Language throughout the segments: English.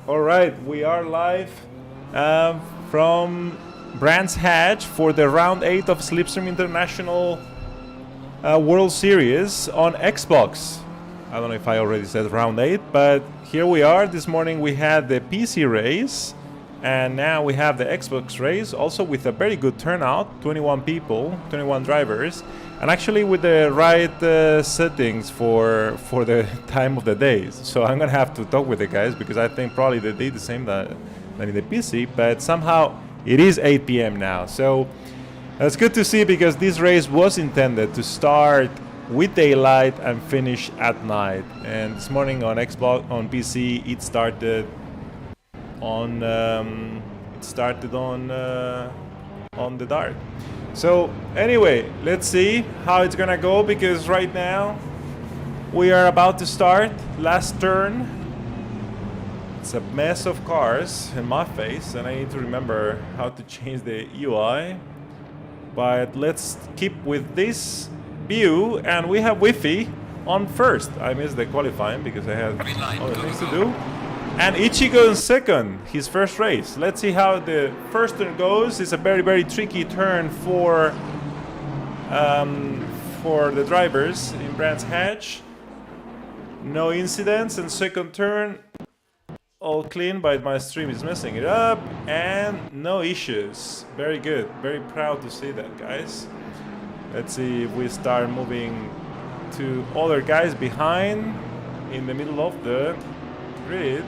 All right, we are live from Brands Hatch for the round 8 of Slipstream International World Series on Xbox. I don't know if I already said round 8, but here we are. This morning we had the PC race, and now we have the Xbox race, also with a very good turnout, 21 people, 21 drivers, and actually with the right settings for the time of the day. So I'm gonna have to talk with the guys because I think probably they did the same than in the PC, but somehow it is 8 p.m. now. So it's good to see because this race was intended to start with daylight and finish at night. And this morning on Xbox, on PC, it started on the dark. So anyway, let's see how it's gonna go because right now we are about to start last turn. It's a mess of cars in my face and I need to remember how to change the UI, but let's keep with this view. And we have Wi-Fi on first. I missed the qualifying because I had other things to do. And Ichigo in second, his first race. Let's see how the first turn goes. It's a very, very tricky turn for the drivers in Brands Hatch. No incidents. And second turn, all clean, but my stream is messing it up. And no issues. Very good. Very proud to see that, guys. Let's see if we start moving to other guys behind in the middle of the grid.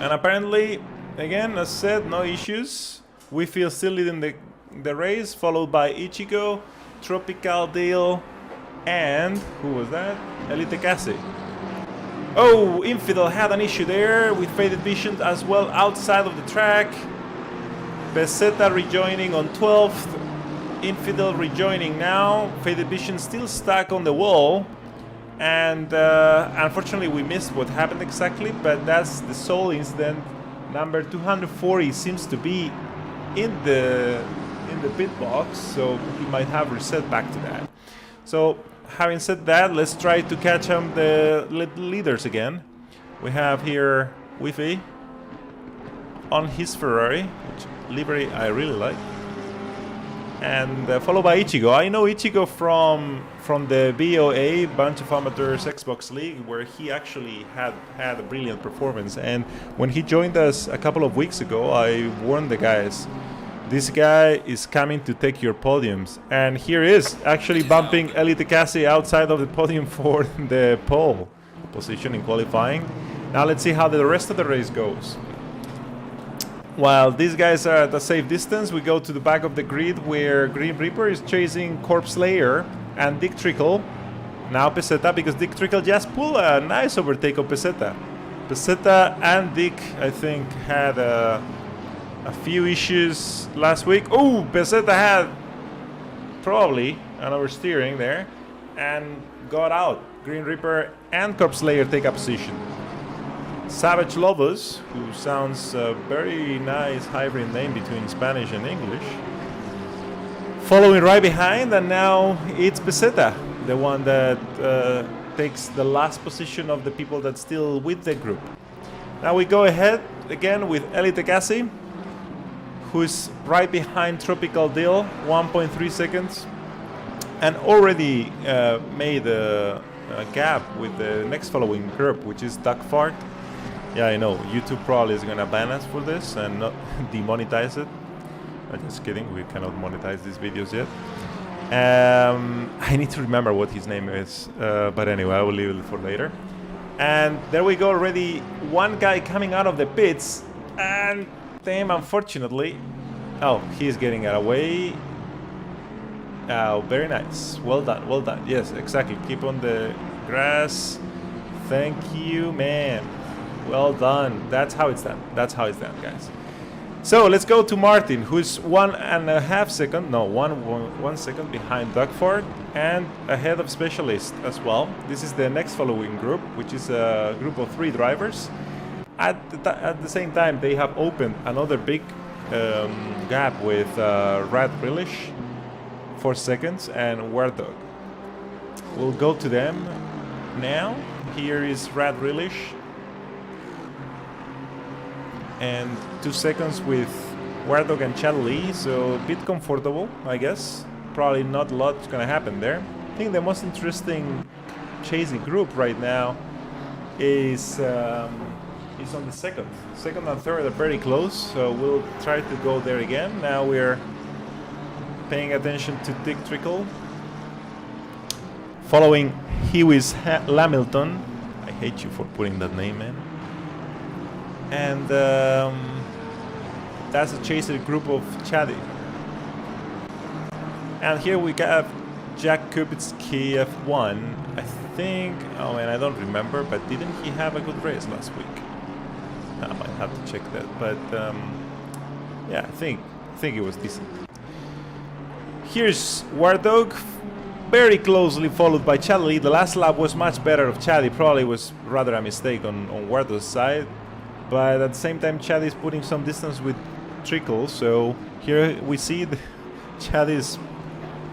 And apparently, again, as said, no issues. We feel still leading the race, followed by Ichigo, Tropical Deal, and who was that? Elite Cassie. Oh, Infidel had an issue there with Faded Vision as well outside of the track. Peseta rejoining on 12th. Infidel rejoining now. Faded Vision still stuck on the wall. And unfortunately we missed what happened exactly, but that's the sole incident. Number 240 seems to be in the pit box, so he might have reset back to that. So having said that, let's try to catch the leaders again. We have here Wi-Fi on his Ferrari, which livery I really like. And followed by Ichigo. I know Ichigo from the BOA, Bunch of Amateurs Xbox League, where he actually had a brilliant performance. And when he joined us a couple of weeks ago, I warned the guys, this guy is coming to take your podiums. And here he is, actually bumping Elite Cassie outside of the podium for the pole position in qualifying. Now let's see how the rest of the race goes. While these guys are at a safe distance, we go to the back of the grid where Green Reaper is chasing Corpse Slayer and Dick Trickle. Now Peseta, because Dick Trickle just pulled a nice overtake of Peseta. Peseta and Dick, I think, had a few issues last week. Oh, Peseta had probably an oversteering there and got out. Green Reaper and Corpse Slayer take a position. Savage Lobos, who sounds a very nice hybrid name between Spanish and English, following right behind, and now it's Peseta, the one that takes the last position of the people that's still with the group. Now we go ahead again with Elite Cassie, who's right behind Tropical Deal, 1.3 seconds, and already made a gap with the next following group, which is Duck Fart. Yeah, I know. YouTube probably is gonna ban us for this and not demonetize it. I'm just kidding. We cannot monetize these videos yet. I need to remember what his name is. But anyway, I will leave it for later. And there we go already. One guy coming out of the pits. And damn, unfortunately. Oh, he's getting it away. Oh, very nice. Well done. Well done. Yes, exactly. Keep on the grass. Thank you, man. Well done. That's how it's done. That's how it's done, guys. So let's go to Martin, who's 1.5 seconds, no, one second behind Duckford and ahead of Specialist as well. This is the next following group, which is a group of 3 drivers. At the same time, they have opened another big gap with Rad Relish, 4 seconds, and War Dog. We'll go to them now. Here is Rad Relish. and 2 seconds with Wardog and Chadley, so a bit comfortable, I guess. Probably not a lot's gonna happen there. I think the most interesting chasing group right now is on the second. Second and third are very close, so we'll try to go there again. Now we're paying attention to Dick Trickle, following Huey's Lamilton. I hate you for putting that name, man. And that's a chaser group of Chaddy. And here we have Jack Kubicki F1. I think, oh man, I don't remember, but didn't he have a good race last week? I might have to check that, but yeah, I think it was decent. Here's Wardog, very closely followed by Chadley. The last lap was much better of Chaddy, probably was rather a mistake on Wardog's side, but at the same time Chaddy is putting some distance with Trickle, so here we see Chaddy's,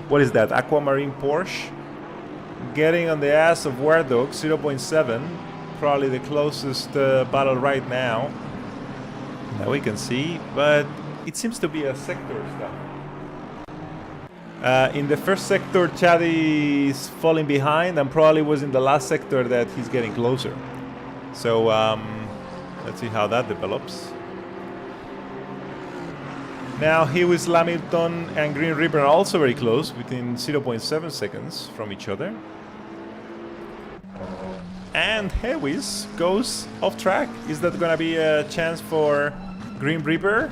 what is that, Aquamarine Porsche, getting on the ass of Wardog, 0.7. Probably the closest battle right now that we can see, but it seems to be a sector stuff. In the first sector, Chaddy is falling behind, and probably was in the last sector that he's getting closer. So let's see how that develops. Now Huey's Lamilton and Green River are also very close, within 0.7 seconds from each other. And Huey's goes off track. Is that gonna be a chance for Green Reaper?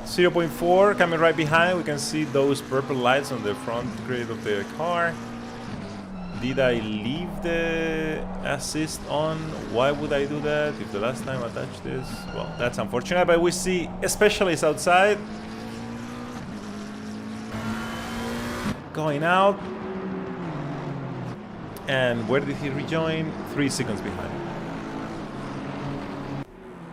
0.4 coming right behind. We can see those purple lights on the front grid of the car. Did I leave the assist on? Why would I do that if the last time I touched this? Well, that's unfortunate, but we see specialists outside going out. And where did he rejoin? 3 seconds behind.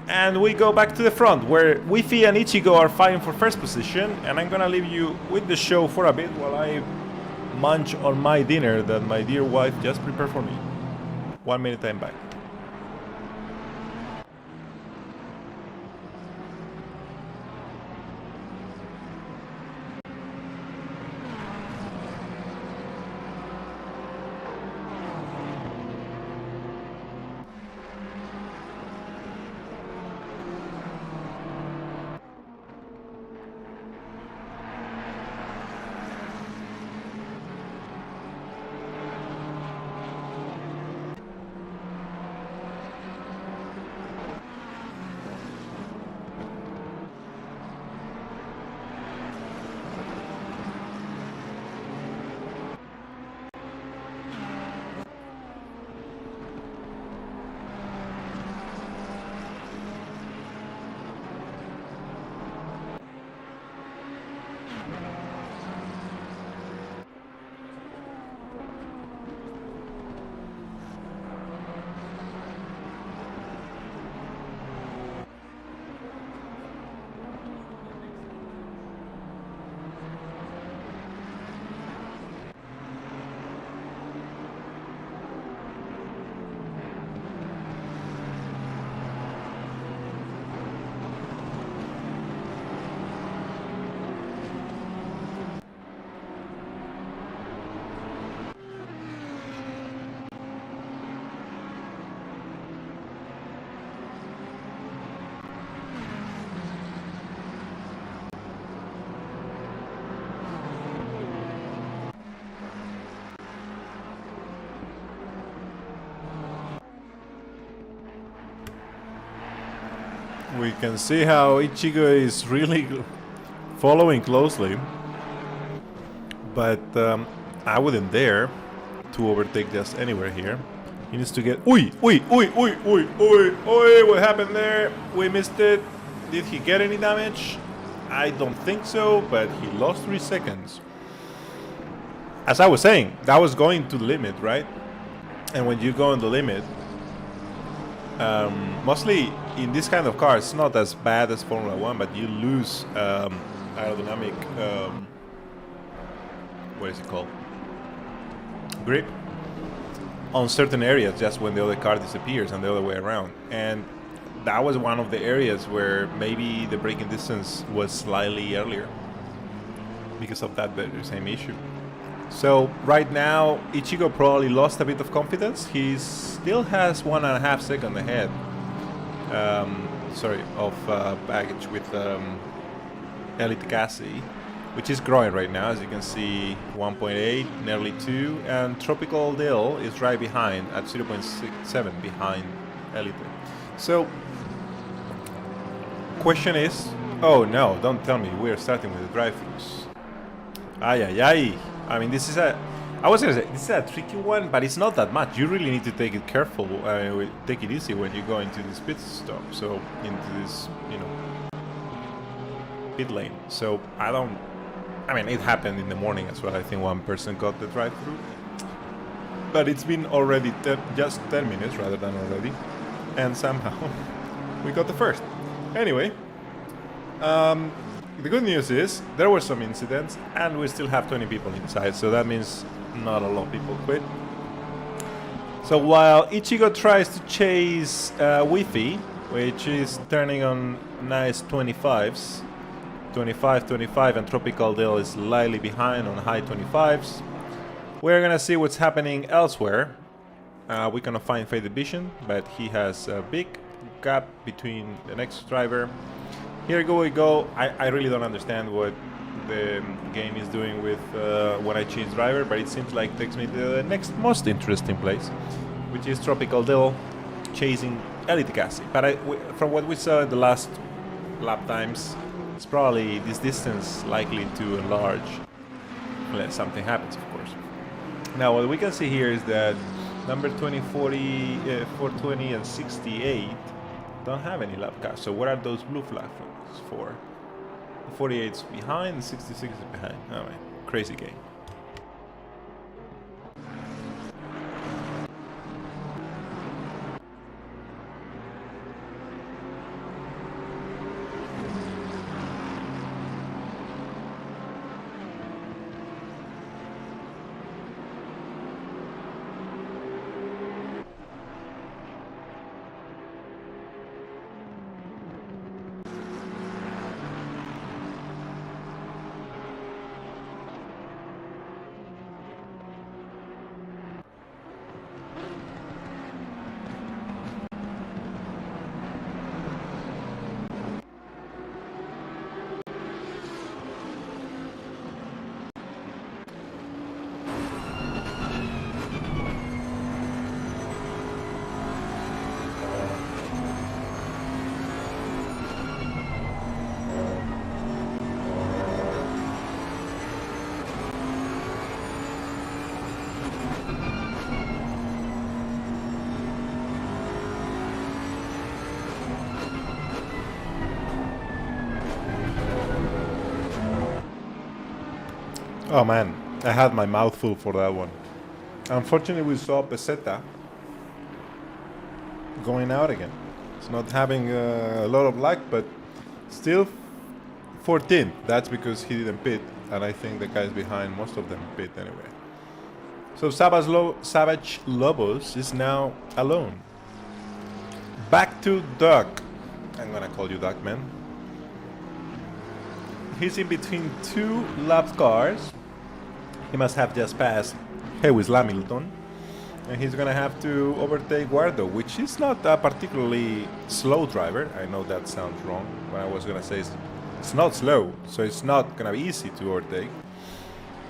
And we go back to the front, where Wi-Fi and Ichigo are fighting for first position. And I'm gonna leave you with the show for a bit while I munch on my dinner that my dear wife just prepared for me. 1 minute, I'm back. We can see how Ichigo is really following closely, but I wouldn't dare to overtake just anywhere here. He needs to get... Oi! Oi! Oi! Oi! Oi! Oi! Oi! What happened there? We missed it. Did he get any damage? I don't think so, but he lost 3 seconds. As I was saying, that was going to the limit, right? And when you go on the limit, mostly in this kind of car, it's not as bad as Formula 1, but you lose aerodynamic, what is it called? Grip on certain areas just when the other car disappears and the other way around. And that was one of the areas where maybe the braking distance was slightly earlier because of that very same issue. So right now, Ichigo probably lost a bit of confidence. He still has 1.5 seconds ahead. Of baggage with Elite Cassie, which is growing right now, as you can see, 1.8, nearly 2, and Tropical Dill is right behind at 0.7 behind Elite. So, question is, oh no, don't tell me we're starting with the drive-thrus. Ay ay ay. I mean, I was gonna say this is a tricky one, but it's not that much. You really need to take it careful, take it easy when you go into this pit stop. So into this, pit lane. So I mean, it happened in the morning as well. I think one person got the drive-through, but it's been already just 10 minutes rather than already, and somehow we got the first. Anyway. The good news is there were some incidents and we still have 20 people inside, so that means not a lot of people quit. So while Ichigo tries to chase Wi-Fi, which is turning on nice 25s, 25, 25, and Tropical Dill is slightly behind on high 25s, we're gonna see what's happening elsewhere. We're gonna find Faded Vision, but he has a big gap between the next driver. Here we go. I really don't understand what the game is doing with when I change driver, but it seems like it takes me to the next most interesting place, which is Tropical Dill chasing Elite Cassie. But from what we saw in the last lap times, it's probably this distance likely to enlarge unless something happens, of course. Now what we can see here is that number 20, 40, 420 and 68 don't have any lap caps. So what are those blue flags for? The 48's behind, the 66 is behind. Oh man, crazy game. Oh man, I had my mouth full for that one. Unfortunately, we saw Peseta going out again. It's not having a lot of luck, but still 14th. That's because he didn't pit, and I think the guys behind, most of them pit anyway. So Savage Lobos is now alone. Back to Duck. I'm gonna call you Duck, man. He's in between two lap cars. He must have just passed Lewis Hamilton, and he's gonna have to overtake Guardo, which is not a particularly slow driver. I know that sounds wrong. What I was gonna say is it's not slow, so it's not gonna be easy to overtake.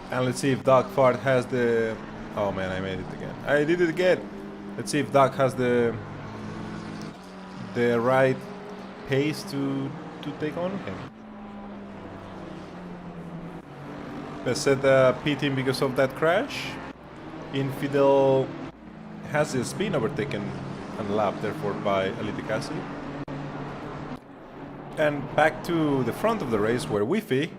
And let's see if Doc Fart has the... Oh man, I made it again. I did it again. Let's see if Doc has the right pace to take on him. Peseta pitting because of that crash. Infidel has the spin overtaken and lapped therefore by Elite Cassie. And back to the front of the race where Wi-Fi,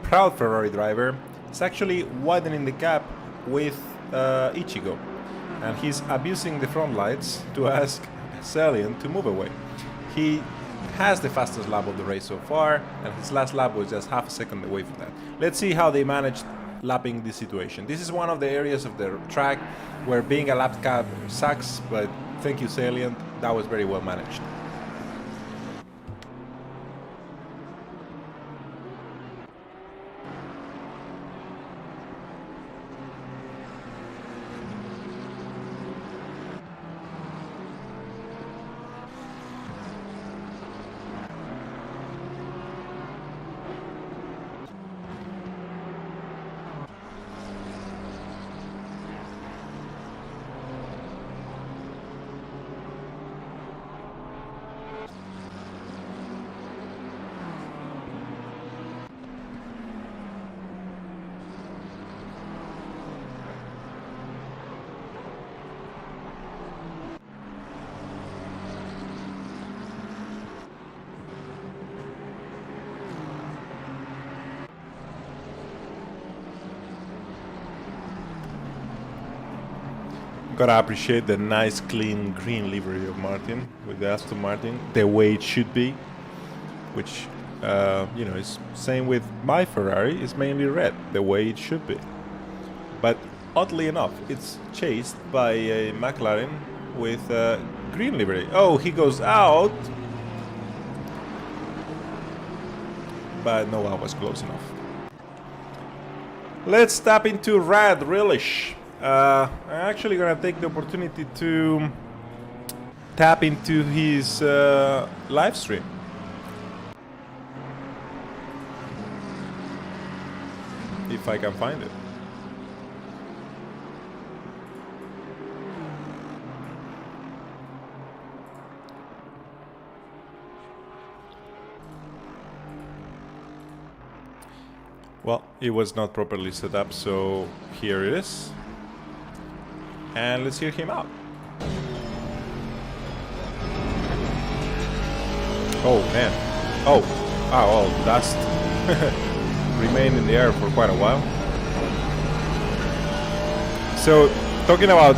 proud Ferrari driver, is actually widening the gap with Ichigo. And he's abusing the front lights to ask Celian to move away. He has the fastest lap of the race so far, and his last lap was just half a second away from that. Let's see how they managed lapping this situation. This is one of the areas of the track where being a lap cap sucks, but thank you, Salient. That was very well managed. Gotta appreciate the nice, clean green livery of Martin with the Aston Martin, the way it should be, which you know, is same with my Ferrari. It's mainly red, the way it should be. But oddly enough, it's chased by a McLaren with green livery. Oh, he goes out, but no one was close enough. Let's tap into Rad Relish. I'm actually gonna take the opportunity to tap into his live stream. If I can find it. Well, it was not properly set up, so here it is. And let's hear him out. Oh man. Oh, well, dust remained in the air for quite a while. So, talking about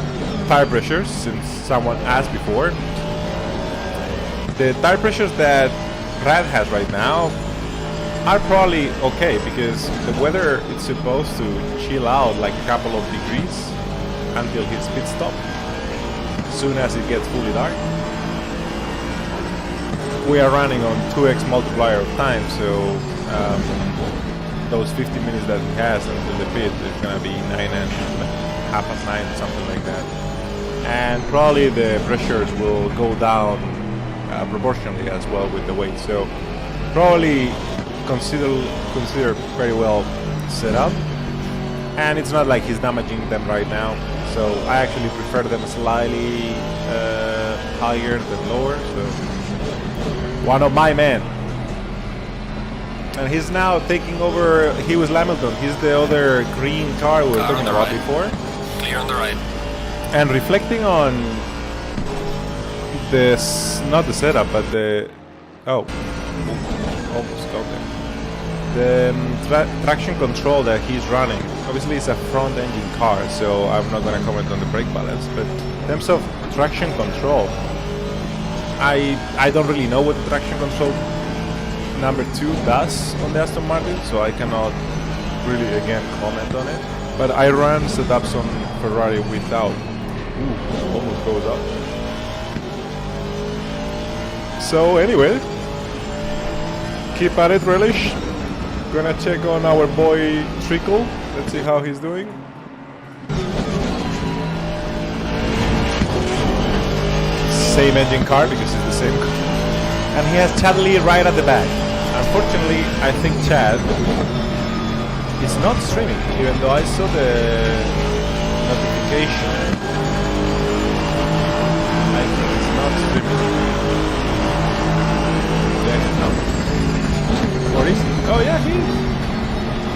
tire pressures, since someone asked before, the tire pressures that Rad has right now are probably okay because the weather is supposed to chill out like a couple of degrees until his pit stop. As soon as it gets fully dark. We are running on 2x multiplier of time, so those 50 minutes that he has until the pit is gonna be 9 and half past 9, something like that. And probably the pressures will go down proportionally as well with the weight. So probably consider very well set up, and it's not like he's damaging them right now, so I actually prefer them slightly higher than lower. So one of my men, and he's now taking over. He was Hamilton, he's the other green car we were talking about before. Clear on the right. And reflecting on this, not the setup, but the almost got there. The traction control that he's running, obviously it's a front engine car, so I'm not going to comment on the brake balance, but in terms of traction control, I don't really know what the traction control number 2 does on the Aston Martin, so I cannot really again comment on it, but I ran setups on Ferrari without. Ooh, almost goes up. So anyway, keep at it, Relish. Gonna check on our boy Trickle. Let's see how he's doing. Same engine car because it's the same car. And he has Chad Lee right at the back. Unfortunately, I think Chad is not streaming, even though I saw the notification. I think it's not streaming. What is he? Oh yeah, he is.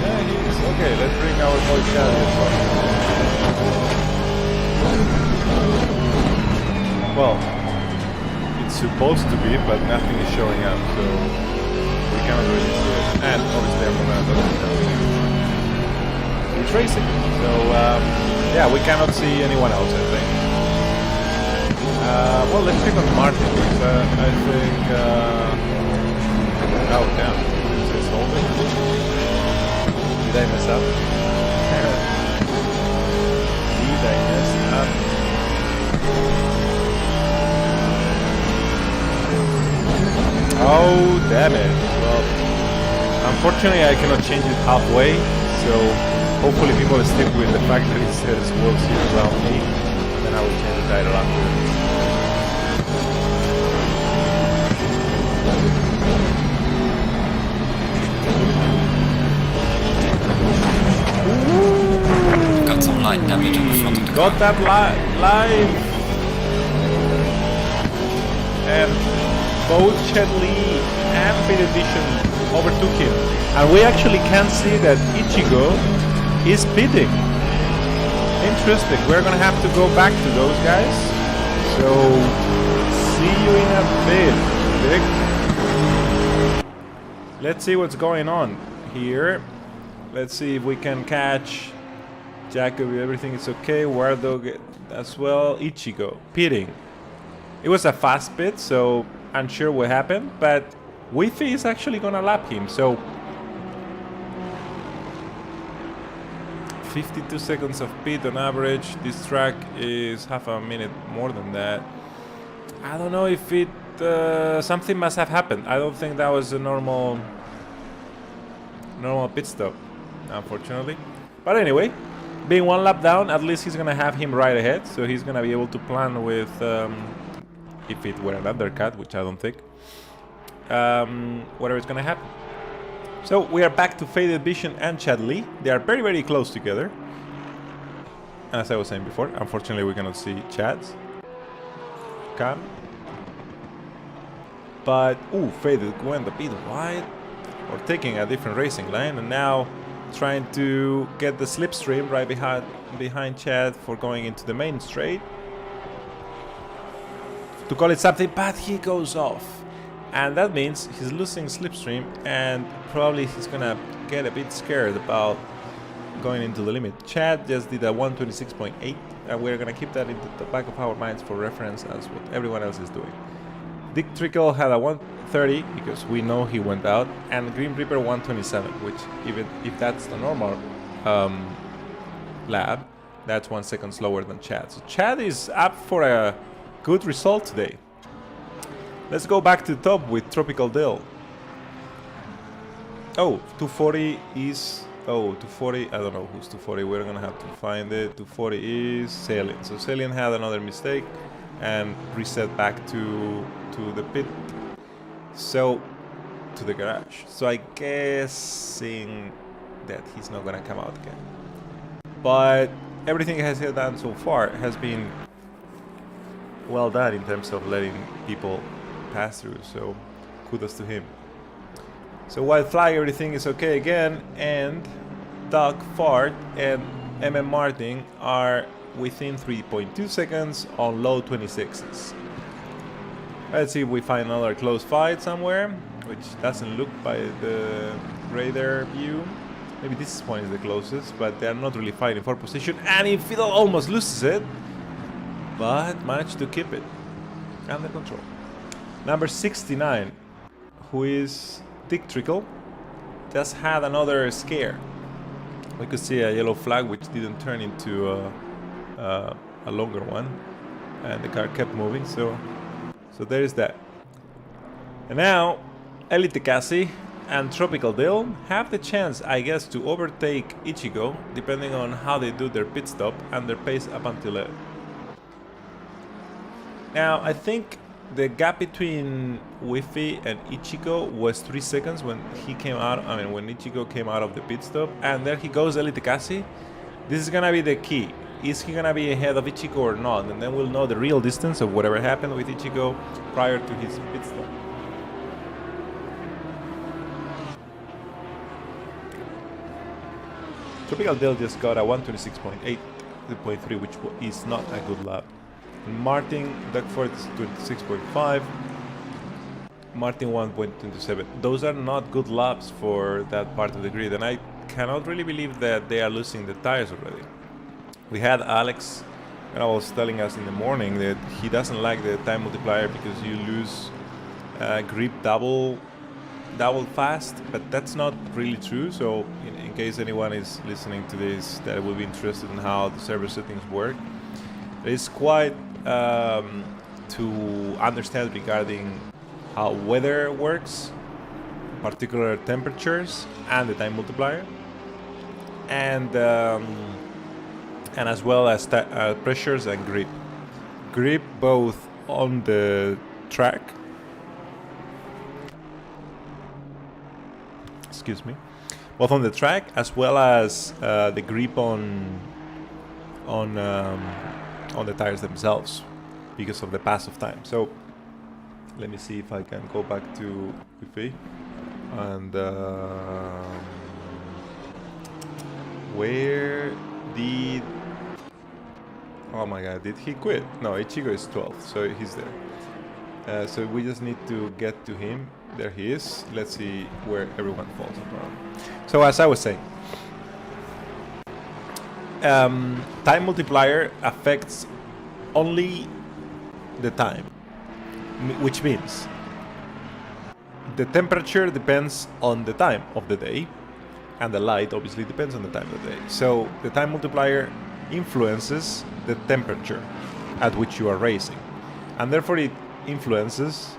Yeah, he is. Okay, let's bring our boy Chad as well. Well, it's supposed to be, but nothing is showing up, so we cannot really see it. And obviously I'm gonna it's racing. So yeah, we cannot see anyone else, I think. Well, let's check on Martin, because I think oh damn. Did I mess up? Did I mess up? Oh, damn it. Well, unfortunately I cannot change it halfway, so hopefully people stick with the fact that it says World Series around me, and then I will change the title after. Got some light damage on the front of the car. Got that live! And both Chet Lee and Pit Edition overtook him. And we actually can see that Ichigo is pitting. Interesting. We're gonna have to go back to those guys. So, see you in a bit, Vic. Let's see what's going on here. Let's see if we can catch Jacoby, everything is okay. Wardo as well. Ichigo pitting. It was a fast pit, so unsure what happened, but Wi-Fi is actually gonna lap him. So 52 seconds of pit on average. This track is half a minute more than that. I don't know if it something must have happened. I don't think that was a normal pit stop, unfortunately. But anyway, being one lap down, at least he's gonna have him right ahead, so he's gonna be able to plan with if it were an undercut, which I don't think, whatever is gonna happen. So we are back to Faded Vision and Chad Lee. They are very, very close together. As I was saying before, unfortunately we cannot see Chad's cam. But, ooh, Faded went a bit wide, or taking a different racing line, and now trying to get the Slipstream right behind Chad for going into the main straight. To call it something, but he goes off. And that means he's losing Slipstream, and probably he's gonna get a bit scared about going into the limit. Chad just did a 126.8, and we're gonna keep that in the back of our minds for reference as what everyone else is doing. Dick Trickle had a 130 because we know he went out, and Green Reaper 127, which even if that's the normal lap, that's 1 second slower than Chad. So Chad is up for a good result today. Let's go back to the top with Tropical Dill. Oh, 240 is... Oh, 240, I don't know who's 240, we're gonna have to find it. 240 is Salient. So Salient had another mistake and reset back to the pit. So, to the garage. So I guessing that he's not gonna come out again. But everything he has done so far has been well done in terms of letting people pass through, so kudos to him. So White Flag, everything is okay again, and Doug Fart and MM Martin are within 3.2 seconds on low 26s. Let's see if we find another close fight somewhere, which doesn't look by the radar view. Maybe this one is the closest, but they're not really fighting for position, and Infidel almost loses it, but managed to keep it under control. Number 69, who is Dick Trickle, just had another scare. We could see a yellow flag which didn't turn into a longer one, and the car kept moving, so there is that. And now Elite Cassie and Tropical Dill have the chance, I guess, to overtake Ichigo, depending on how they do their pit stop and their pace up until it. Now, I think the gap between Wi-Fi and Ichigo was 3 seconds when he came out. I mean, when Ichigo came out of the pit stop, and there he goes, Elite Cassie. This is gonna be the key. Is he gonna be ahead of Ichigo or not? And then we'll know the real distance of whatever happened with Ichigo prior to his pit stop. Tropical Dill just got a 126.8.3, which is not a good lap. Martin, Duckford is 26.5, Martin 1.27. Those are not good laps for that part of the grid, and I cannot really believe that they are losing the tires already. We had Alex, and I was telling us in the morning that he doesn't like the time multiplier because you lose grip double fast, but that's not really true. So in case anyone is listening to this that will be interested in how the server settings work, it's quite to understand regarding how weather works, particular temperatures, and the time multiplier, and as well as pressures and grip. Grip both on the track, excuse me, both on the track as well as the grip on the tires themselves because of the pass of time. So let me see if I can go back to Wi-Fi and where did, oh my god, did he quit? No, Ichigo is 12th, so he's there. So we just need to get to him. There he is. Let's see where everyone falls apart. So as I was saying, time multiplier affects only the time, which means the temperature depends on the time of the day, and the light obviously depends on the time of the day. So the time multiplier influences the temperature at which you are racing, and therefore it influences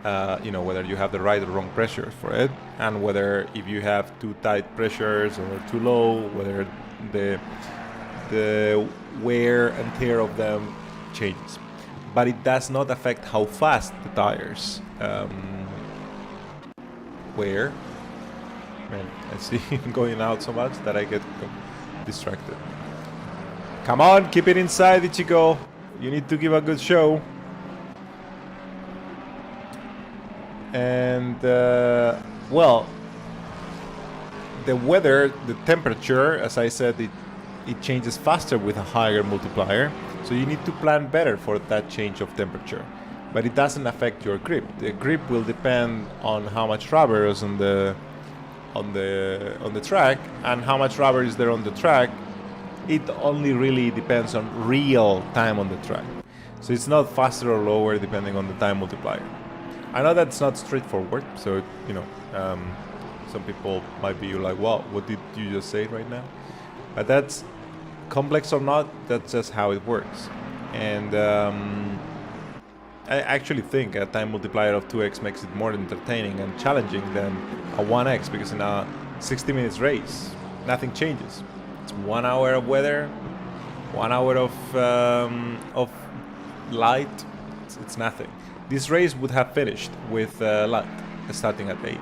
whether you have the right or wrong pressure for it, and whether if you have too tight pressures or too low, whether the wear and tear of them changes. But it does not affect how fast the tires wear. Man, I see him going out so much that I get distracted. Come on, keep it inside, Ichigo. You need to give a good show. And, well, the weather, the temperature, as I said, it changes faster with a higher multiplier. So you need to plan better for that change of temperature. But it doesn't affect your grip. The grip will depend on how much rubber is on the track, and how much rubber is there on the track. It only really depends on real time on the track. So it's not faster or lower depending on the time multiplier. I know that's not straightforward, so some people might be like, "Wow, what did you just say right now?" But that's complex or not, that's just how it works. And I actually think a time multiplier of 2x makes it more entertaining and challenging than a 1x, because in a 60 minutes race, nothing changes. It's 1 hour of weather, 1 hour of light. It's nothing. This race would have finished with light starting at 8.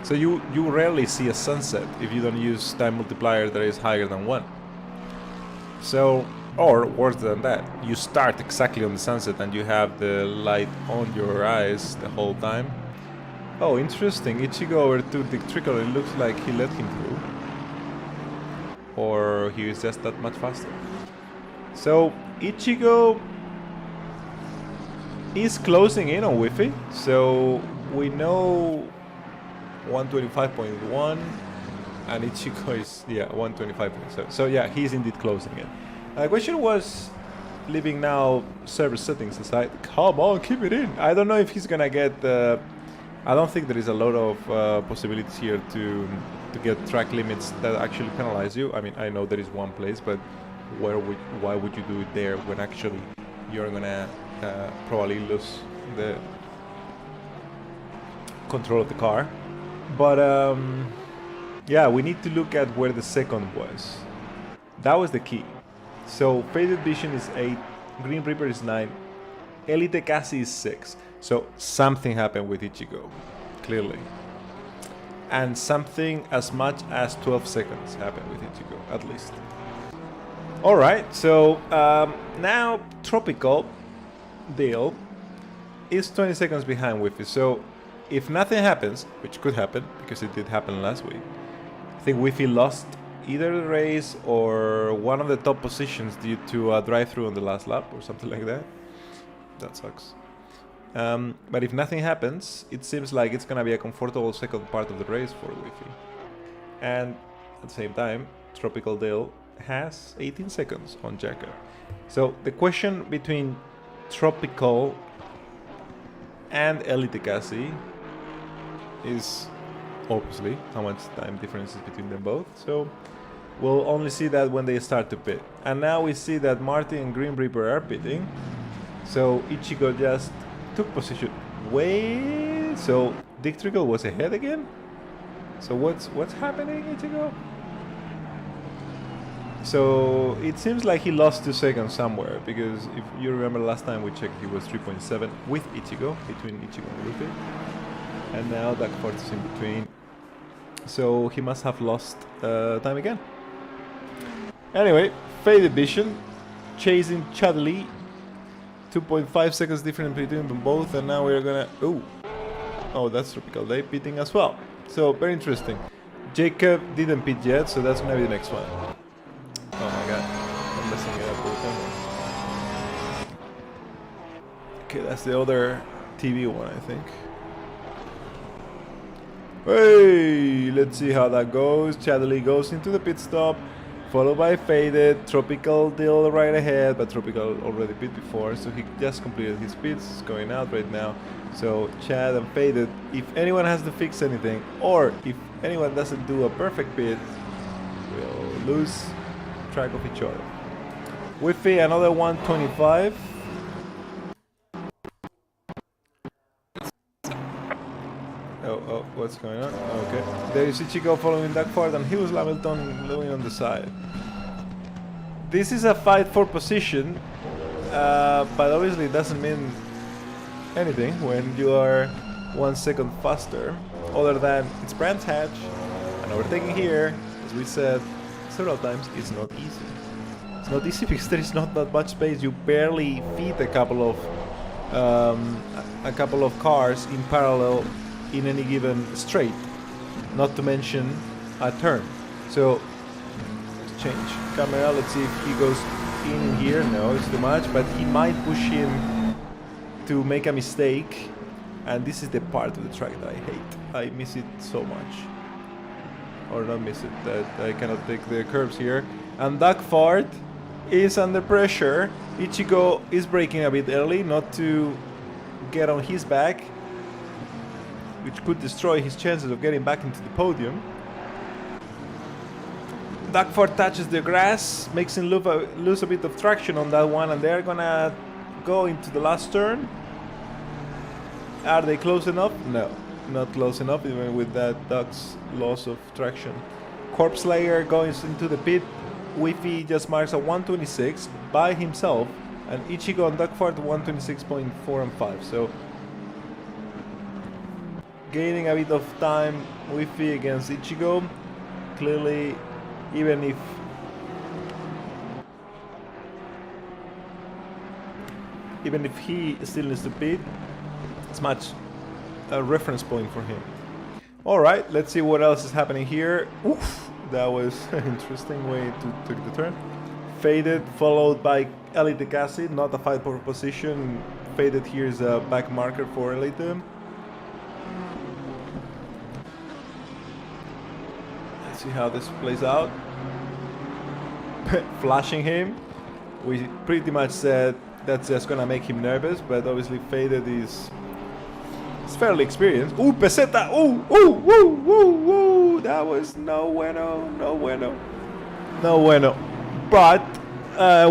So you rarely see a sunset if you don't use time multiplier that is higher than 1. So, or worse than that, you start exactly on the sunset and you have the light on your eyes the whole time. Oh, interesting. Ichigo overtook Dick Trickle. It looks like he let him through. Or he is just that much faster. So, Ichigo is closing in on Wi-Fi. So, we know 125.1 and Ichigo is 125.7. So yeah, he's indeed closing it. The question was, leaving now server settings aside, come on, keep it in. I don't know if he's gonna get I don't think there is a lot of possibilities here to get track limits that actually penalize you. I mean, I know there is one place, but why would you do it there when actually you're gonna probably lose the control of the car? But yeah, we need to look at where the second was. That was the key. So Faded Vision is 8, Green Reaper is 9, Elite Cassie is 6. So something happened with Ichigo, clearly. And something as much as 12 seconds happened with Ichigo, at least. Alright, so now Tropical Dale is 20 seconds behind Wi-Fi. So if nothing happens, which could happen, because it did happen last week, I think Wi-Fi lost either the race or one of the top positions due to a drive-through on the last lap or something like that. That sucks. But if nothing happens, it seems like it's gonna be a comfortable second part of the race for Wi-Fi. And at the same time, Tropical Dale has 18 seconds on Jacka. So the question between Tropical and Elite Cassie is obviously how much time difference is between them both. So we'll only see that when they start to pit. And now we see that Marty and Green Reaper are pitting. So Ichigo just took position. Wait, so Dick Trickle was ahead again? So what's happening, Ichigo? So it seems like he lost 2 seconds somewhere, because if you remember last time we checked, he was 3.7 with Ichigo, between Ichigo and Luffy. And now Dark Force is in between. So he must have lost time again. Anyway, Faded Vision chasing Chadley. 2.5 seconds difference between them both, and now we're gonna... Oh, that's Tropical Day pitting as well. So, very interesting. Jacob didn't pit yet, so that's gonna be the next one. Oh my god, I'm messing it up with the camera. Okay, that's the other TV one, I think. Hey, let's see how that goes. Chadley goes into the pit stop. followed by Faded, Tropical Deal right ahead, but Tropical already pit before, so he just completed his pits, he's going out right now. So Chad and Faded, if anyone has to fix anything, or if anyone doesn't do a perfect pit, will lose track of each other. Wi-Fi, another 125. Oh, what's going on? Okay. There is Ichigo following Doug Ford, and Hughes Hamilton living on the side. This is a fight for position, but obviously it doesn't mean anything when you are 1 second faster, other than it's Brands Hatch, and overtaking here, as we said several times, is not easy. It's not easy because there is not that much space. You barely feed a couple of cars in parallel in any given straight, not to mention a turn. So let's change camera. Let's see if he goes in here. No, it's too much, but he might push him to make a mistake, and this is the part of the track that I hate. I miss it so much, or not miss it, that I cannot take the curves here. And Doug Ford is under pressure. Ichigo is braking a bit early, not to get on his back, which could destroy his chances of getting back into the podium. Doug Ford touches the grass, makes him lose a bit of traction on that one, and they're gonna go into the last turn. Are they close enough? No, not close enough, even with that Doug's loss of traction. Corpse Layer goes into the pit. Wi-Fi just marks a 126 by himself, and Ichigo and Doug Ford 126.4 and 5. So gaining a bit of time, Wi-Fi against Ichigo. Clearly, even if he still needs to pit, it's much a reference point for him. Alright, let's see what else is happening here. Oof, that was an interesting way to take the turn. Faded, followed by Elite Cassie, not a fight for position. Faded here is a back marker for Elite. See how this plays out. Flashing him. We pretty much said that's just gonna make him nervous, but obviously Faded is fairly experienced. Ooh, peseta! Ooh, ooh, woo, woo, woo! That was no bueno, no bueno, no bueno. But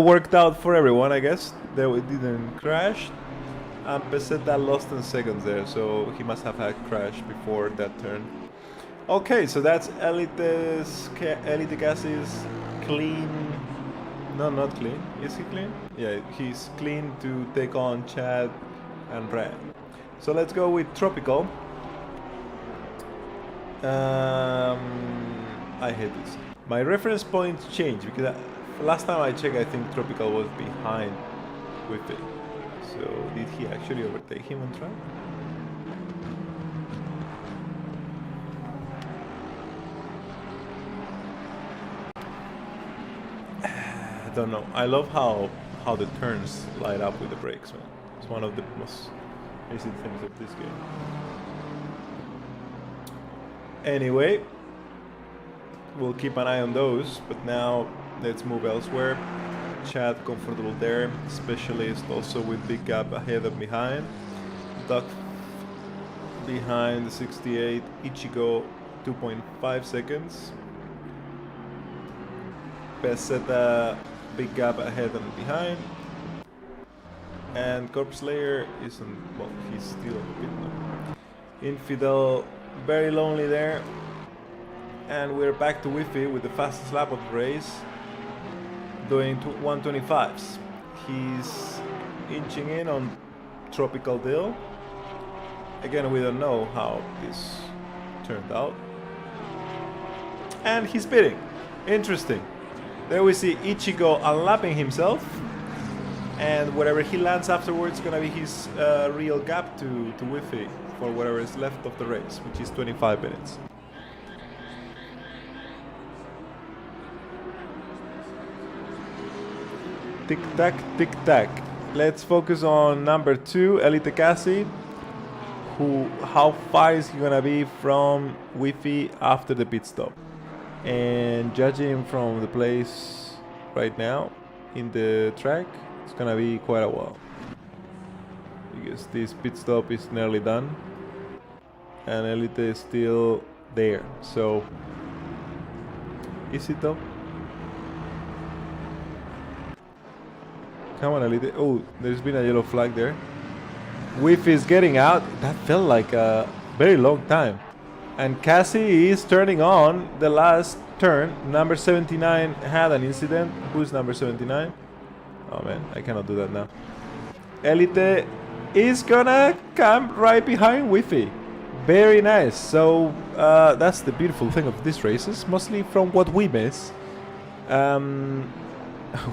worked out for everyone, I guess. That we didn't crash. And peseta lost in seconds there, so he must have had crash before that turn. Okay, so that's Elite Cassie's clean. No, not clean. Is he clean? Yeah, he's clean to take on Chad and Red. So let's go with Tropical. I hate this. My reference points change because last time I checked, I think Tropical was behind with it. So did he actually overtake him on track? I don't know. I love how the turns light up with the brakes, man. It's one of the most basic things of this game. Anyway, we'll keep an eye on those, but now let's move elsewhere. Chad comfortable there, Specialist also with big gap ahead and behind. Duck behind the 68, Ichigo 2.5 seconds. Peseta big gap ahead and behind. And Corpse Layer isn't, well, he's still a bit low. Infidel very lonely there. And we're back to Wi-Fi with the fastest lap of the race, doing 125s. He's inching in on Tropical Deal. Again, we don't know how this turned out. And he's pitting. Interesting. There we see Ichigo unlapping himself. And whatever he lands afterwards is gonna be his real gap to Wi-Fi for whatever is left of the race, which is 25 minutes. Tick tack, tick tack. Let's focus on number 2, Elite Cassie. How far is he gonna be from Wi-Fi after the pit stop? And judging from the place right now in the track, it's gonna be quite a while. Because this pit stop is nearly done. And Elite is still there. So, is it though? Come on, Elite. Oh, there's been a yellow flag there. Wi-Fi is getting out. That felt like a very long time. And Cassie is turning on the last turn. Number 79 had an incident. Who's number 79? Oh man, I cannot do that now. Elite is gonna come right behind Wi-Fi. Very nice. So that's the beautiful thing of these races, mostly from what we miss.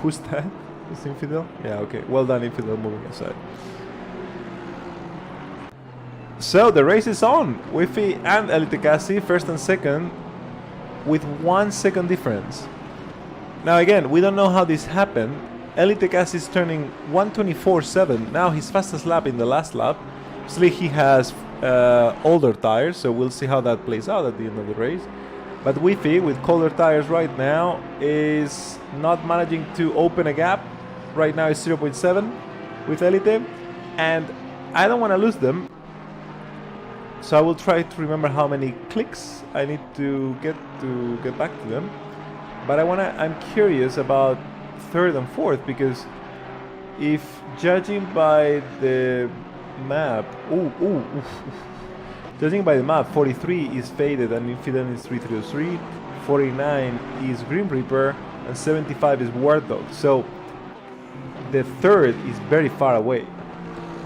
Who's that? Is Infidel? Yeah, okay. Well done, Infidel, moving aside. So the race is on. Wi-Fi and Elite Cassie, first and second, with 1 second difference. Now again, we don't know how this happened. Elite Cassie is turning 1:24.7. Now his fastest lap in the last lap. Obviously he has older tires, so we'll see how that plays out at the end of the race. But Wi-Fi, with colder tires right now, is not managing to open a gap. Right now it's 0.7 with Elite, and I don't want to lose them. So I will try to remember how many clicks I need to get back to them. But I'm curious about third and fourth, because if judging by the map, judging by the map, 43 is Faded and Infidel is 3303, 49 is Grim Reaper, and 75 is War Dog. So the third is very far away.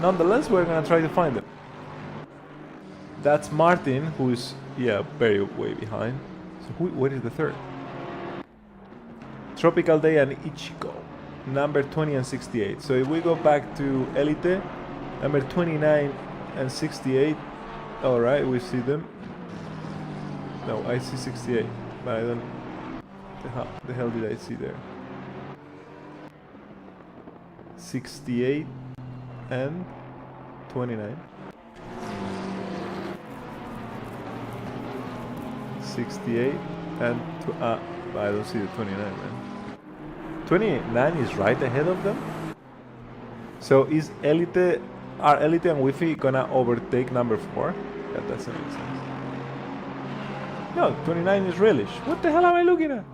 Nonetheless, we're gonna try to find them. That's Martin, who's very way behind. So what is the third? Tropical Day and Ichiko, number 20 and 68. So if we go back to Elite, number 29 and 68. All right, we see them. No, I see 68, but I don't. The hell did I see there? 68 and 29. 68 and I don't see the 29, man. 29 is right ahead of them. So is Elite, are Elite and Wi-Fi gonna overtake number 4? That doesn't make sense. No, 29 is Relish. What the hell am I looking at?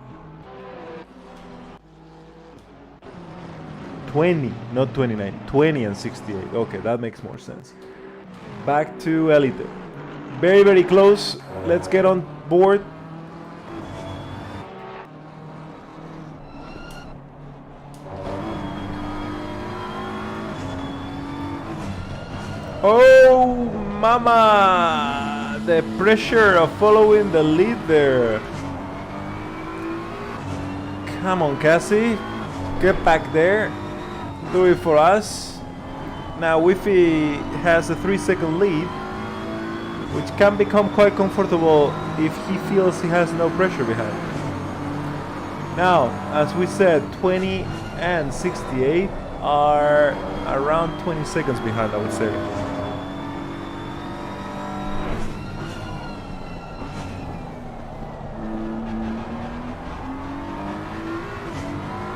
20, not 29. 20 and 68. Okay, that makes more sense. Back to Elite. Very, very close. Let's get on board. Oh, mama! The pressure of following the lead there. Come on, Cassie. Get back there. Do it for us. Now, Wi-Fi has a 3-second lead, which can become quite comfortable if he feels he has no pressure behind. Now, as we said, 20 and 68 are around 20 seconds behind, I would say.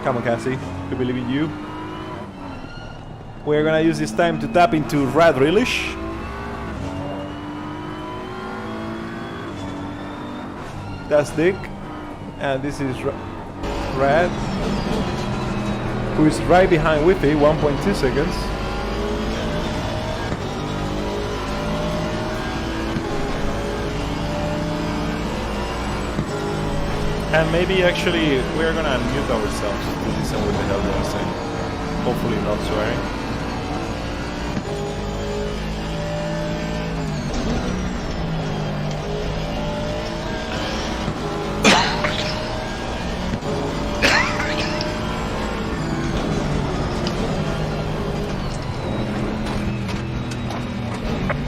Come on, Cassie, we believe in you. We're gonna use this time to tap into Rad Relish. That's Dick, and this is Rad, who is right behind Wi-Fi, 1.2 seconds. And maybe actually we're gonna unmute ourselves to listen what the hell they are saying. Hopefully not swearing.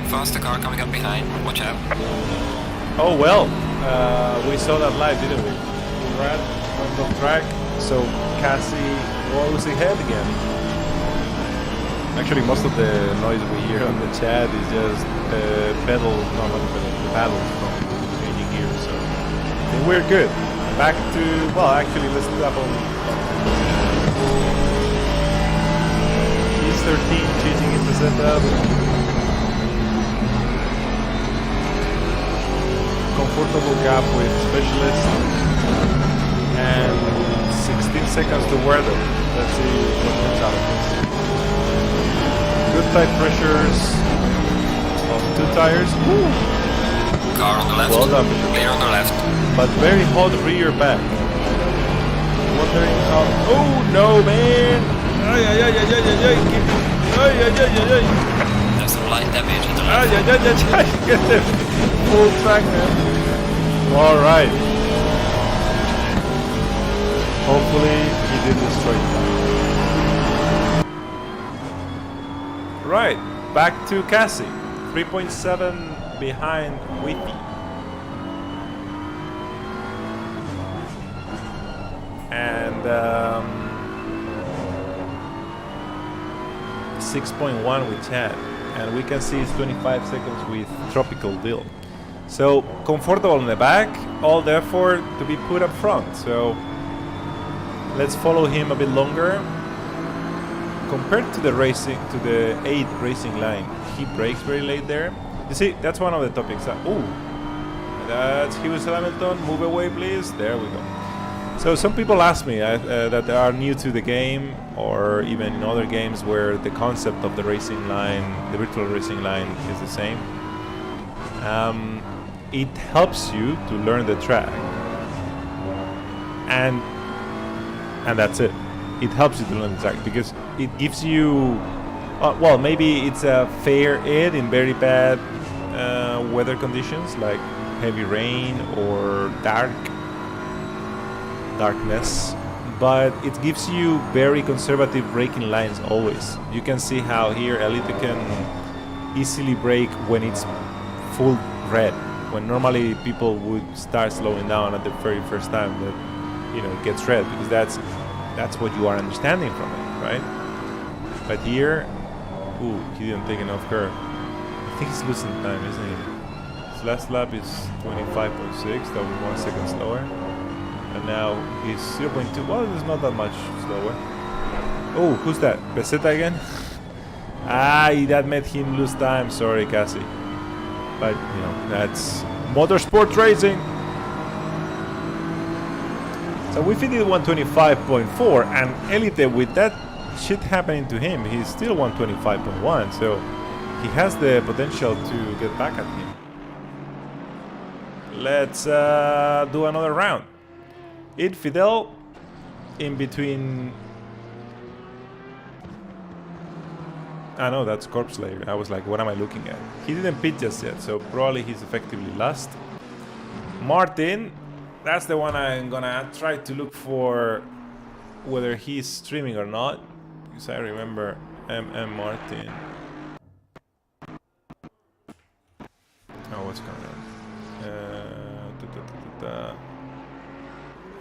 Faster car coming up behind. Watch out. Oh well, we saw that live, didn't we? Brad went off track, so Cassie was ahead again. Actually, most of the noise we hear on the chat is just the pedals from changing gears, so I think we're good. back to, well, actually, let's double. He's 13, chasing in the setup. Comfortable gap with specialist. And 16 seconds to wear them. Let's see what comes out of this. Good tire pressures of 2 tires. Woo! Car on the left. Well done. Clear on the left. But very hot rear back. Wondering how. Oh no, man! Ay, ay, ay, ay, ay, ay, ay. Ay, ay, ay, ay, ay. There's some light damage on the Ay, left. ay, ay, ay, ay. Get the full track, man. Alright. Hopefully he did the straight line. Right, back to Cassie. 3.7 behind Wheaty. And 6.1 with Chad. And we can see it's 25 seconds with Tropical Dill. So comfortable in the back, all the effort to be put up front. So let's follow him a bit longer. Compared to the racing, to the 8 racing line, he brakes very late there. You see, that's one of the topics. That's Lewis Hamilton. Move away, please. There we go. So some people ask me that they are new to the game, or even in other games where the concept of the racing line, the virtual racing line, is the same. It helps you to learn the track, and that's it. It helps you to learn the track because it gives you, well, maybe it's a fair aid in very bad weather conditions like heavy rain or darkness, but it gives you very conservative braking lines always. You can see how here Elite can easily brake when it's full red, when normally people would start slowing down at the very first time that it gets red, because that's what you are understanding from it, right? But here, he didn't take enough curve. I think he's losing time, isn't he? His last lap is 25.6, that was 1 second slower. And now he's 0.2, well, it's not that much slower. Oh, who's that? Peseta again? That made him lose time, sorry Cassie. But, that's motorsport racing. So we did 125.4, and Elite, with that shit happening to him, he's still 125.1, so he has the potential to get back at him. Let's do another round. Fidel in between. No, that's Corpse Slayer. I was like, what am I looking at? He didn't pit just yet, so probably he's effectively last. Martin, that's the one I'm gonna try to look for, whether he's streaming or not, because I remember Martin. Oh, what's going on?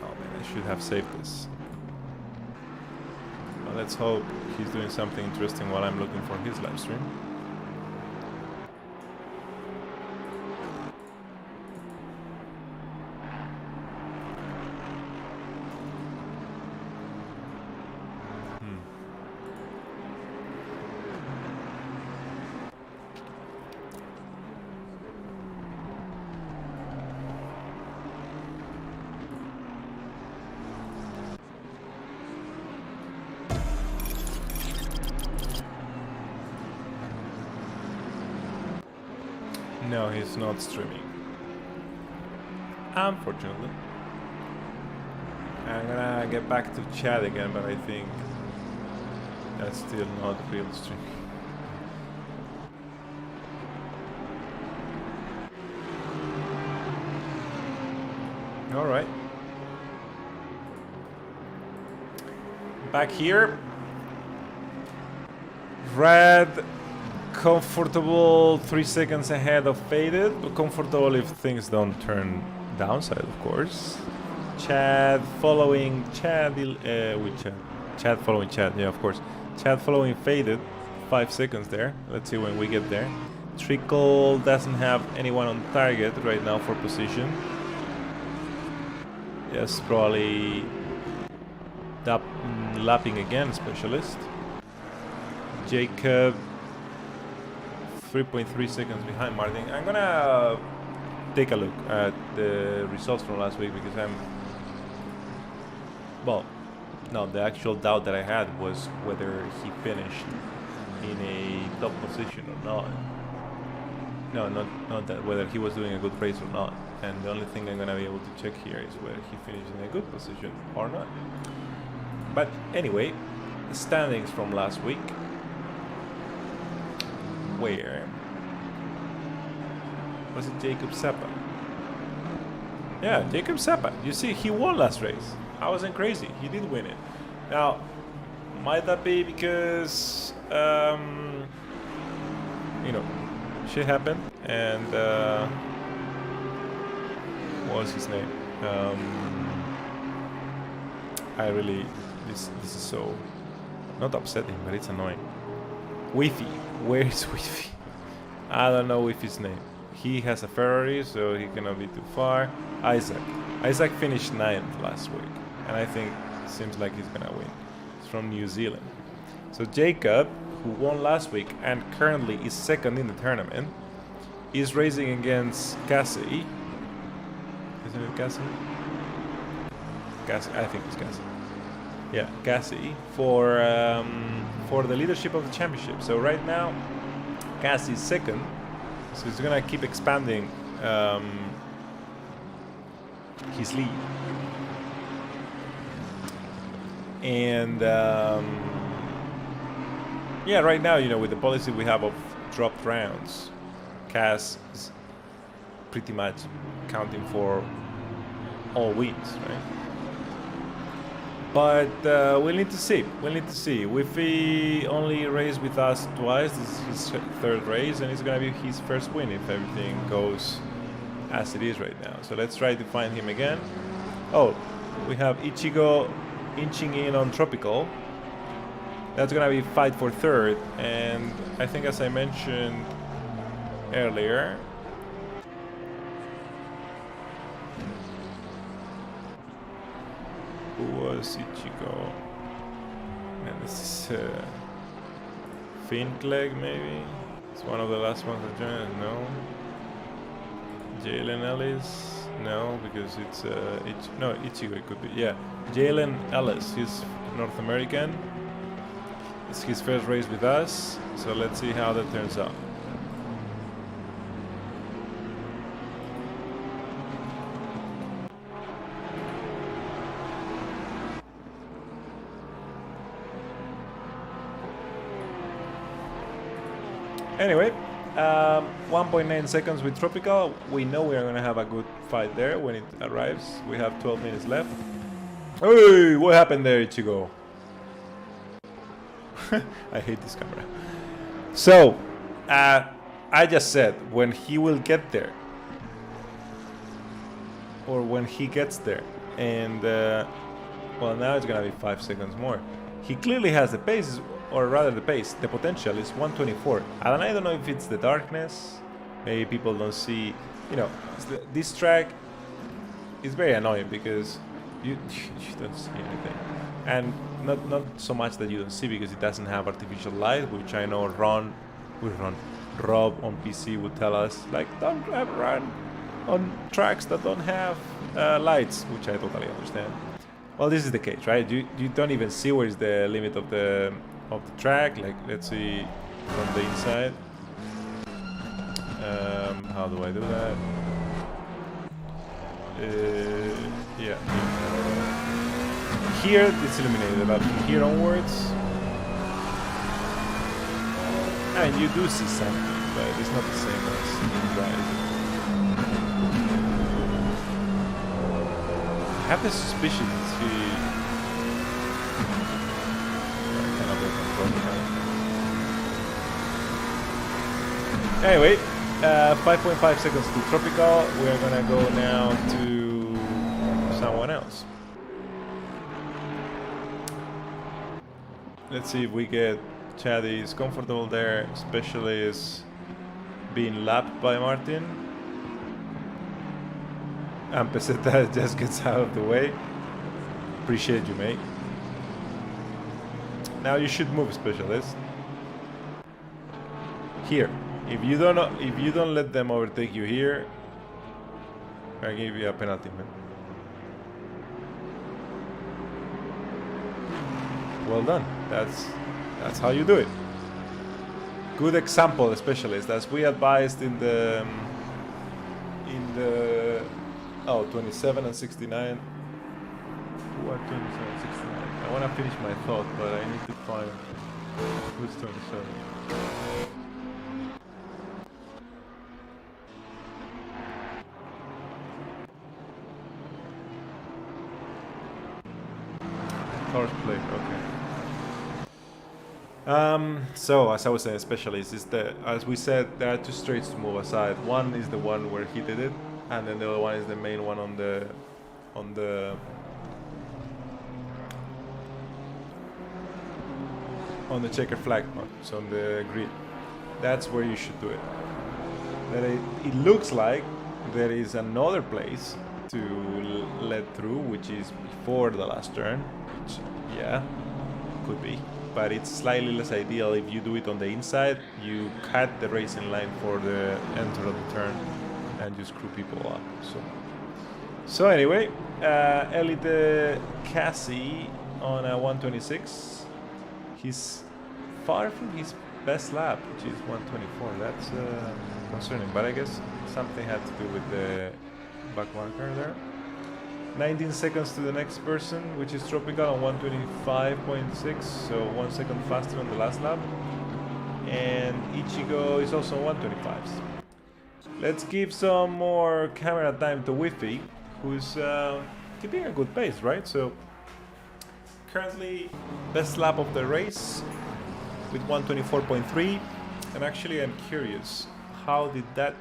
Oh man, I should have saved this. Well, let's hope he's doing something interesting while I'm looking for his live stream. No, he's not streaming. Unfortunately. I'm gonna get back to chat again, but I think that's still not real streaming. Alright. Back here. Red. Comfortable 3 seconds ahead of Faded, but comfortable if things don't turn downside, of course. Chad following Chad, Chad following Chad, yeah, of course. Chad following Faded, 5 seconds there. Let's see when we get there. Trickle doesn't have anyone on target right now for position. Yes, probably lapping again specialist. Jacob 3.3 seconds behind Martin. I'm gonna take a look at the results from last week because the actual doubt that I had was whether he finished in a top position or not. No, not that, whether he was doing a good race or not. And the only thing I'm gonna be able to check here is whether he finished in a good position or not. But anyway, the standings from last week. Where was it? Jacob Zappa. Yeah, Jacob Zappa. You see, he won last race. I wasn't crazy. He did win it. Now, might that be because shit happened and what was his name? I really this is so not upsetting, but it's annoying. Wi-Fi. Where is Wi-Fi? I don't know Wi-Fi's name. He has a Ferrari, so he cannot be too far. Isaac finished 9th last week, and I think seems like he's gonna win. He's from New Zealand. So Jacob, who won last week and currently is 2nd in the tournament, is racing against Cassie. Isn't it Cassie? Cassie, I think it's Cassie. Yeah, Cassie for the leadership of the championship. So right now, Cassie is 2nd, so he's gonna keep expanding his lead. And yeah, right now, with the policy we have of dropped rounds, Cass is pretty much counting for all wins, right? But we'll need to see. Wi-Fi only raced with us twice. This is his 3rd race, and it's gonna be his first win if everything goes as it is right now. So let's try to find him again. Oh, we have Ichigo inching in on Tropical. That's gonna be fight for 3rd, and I think, as I mentioned earlier, who was Ichigo? And this is Finkleg, maybe? It's one of the last ones that joined. No. Jalen Ellis? No, because it's Ichigo. It could be. Yeah, Jalen Ellis. He's North American. It's his first race with us, so let's see how that turns out. Anyway, 1.9 seconds with Tropical. We know we are going to have a good fight there when it arrives. We have 12 minutes left. Hey, what happened there, Ichigo? I hate this camera. So, I just said when he will get there, or when he gets there, and well, now it's gonna be 5 seconds more. He clearly has the pace, or rather the pace. The potential is 124, and I don't know if it's the darkness. Maybe people don't see. This track is very annoying because you don't see anything. And not so much that you don't see because it doesn't have artificial light, which I know Rob on PC would tell us, like, don't run on tracks that don't have lights, which I totally understand. Well, this is the case, right? You don't even see where is the limit of the track. Like, let's see from the inside. How do I do that? Yeah. Here it's illuminated, but from here onwards, and you do see something, but it's not the same as in drive. I have the suspicion that I cannot control the Anyway, 5.5 seconds to Tropical. We are gonna go now to someone else. Let's see if we get Chaddy is comfortable there, especially is being lapped by Martin. And Peseta just gets out of the way. Appreciate you, mate. Now you should move, Specialist. Here. If you don't let them overtake you here, I give you a penalty, man. Well done. That's how you do it. Good example, Specialist, as we advised in the 27 and 69. Who are 27 and 69? I want to finish my thought, but I need to find who's 27. Horse plate, okay. So as I was saying, Specialist is as we said, there are two straights to move aside. One is the one where he did it, and then the other one is the main one on the checker flag mark, so on the grid. That's where you should do it. But it looks like there is another place to let through, which is before the last turn, which, yeah, could be. But it's slightly less ideal if you do it on the inside. You cut the racing line for the enter of the turn and you screw people up. So anyway, Elite Cassie on a 126. He's far from his best lap, which is 124. That's concerning, but I guess something had to do with the back marker there. 19 seconds to the next person, which is Tropical on 125.6, so 1 second faster on the last lap. And Ichigo is also on 125s. Let's give some more camera time to Wi-Fi, who's keeping a good pace, right? So currently best lap of the race with 124.3. And actually I'm curious, how did that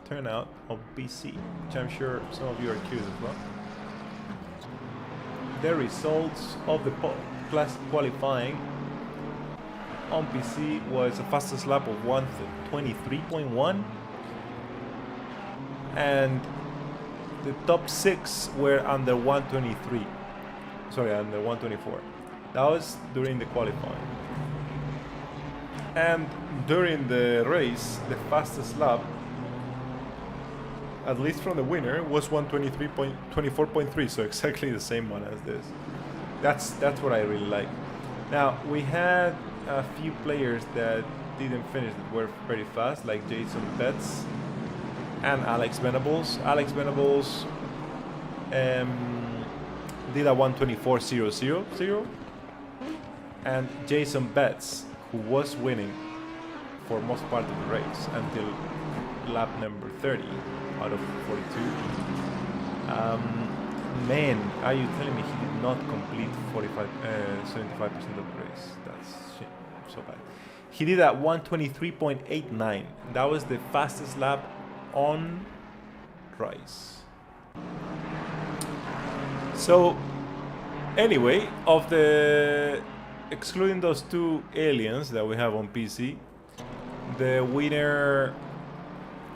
turn out on PC? Which I'm sure some of you are curious as well. The results of the class qualifying on PC was a fastest lap of 123.1, and the top 6 were under 123. Sorry, under 124. That was during the qualifying. And during the race, the fastest lap, at least from the winner, was 123.24.3, so exactly the same one as this. That's what I really like. Now we had a few players that didn't finish that were very fast, like Jason Betts and Alex Venables. Alex Venables did a 124.000, and Jason Betts, who was winning for most part of the race until lap number 30 out of 42. Man, are you telling me he did not complete 75% of the race? That's so bad. He did at 123.89. That was the fastest lap on race. So anyway, excluding those two aliens that we have on PC, the winner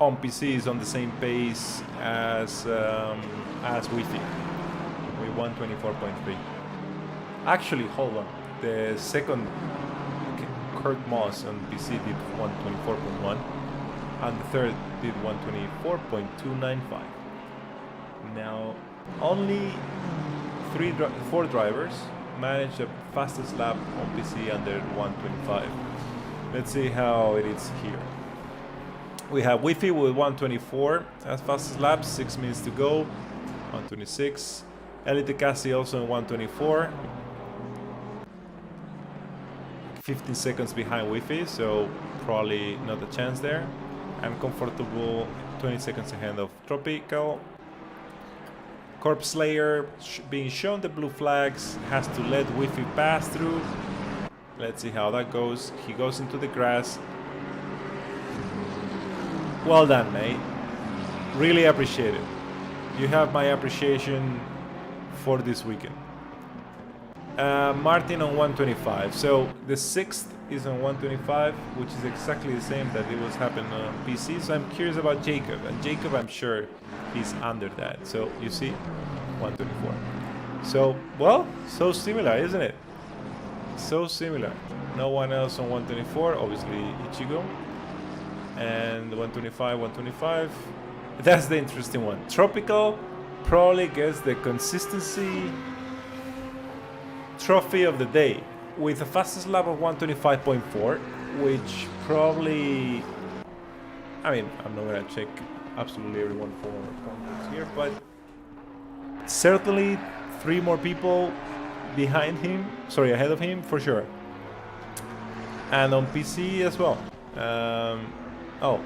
on PC is on the same pace as Wi-Fi with 124.3. Actually, hold on. The second, Kurt Moss on PC did 124.1, and the third did 124.295. Now, only 4 drivers managed the fastest lap on PC under 125. Let's see how it is here. We have Wi-Fi with 124 as fastest lap, 6 minutes to go, 126. Elite Cassie also in 124, 15 seconds behind Wi-Fi, so probably not a chance there. I'm comfortable 20 seconds ahead of Tropical. Corpse Slayer being shown the blue flags, has to let Wi-Fi pass through. Let's see how that goes. He goes into the grass. Well done, mate. Really appreciate it. You have my appreciation for this weekend. Martin on 125. So the 6th is on 125, which is exactly the same that it was happening on PC. So I'm curious about Jacob, and Jacob, I'm sure he's under that. So you see, 124. So, well, so similar, isn't it? So similar. No one else on 124, obviously Ichigo. And 125, 125. That's the interesting one. Tropical probably gets the consistency trophy of the day with a fastest lap of 125.4, which probably, I mean, I'm not gonna check absolutely everyone for context here, but certainly 3 more people ahead of him for sure. And on PC as well. Oh,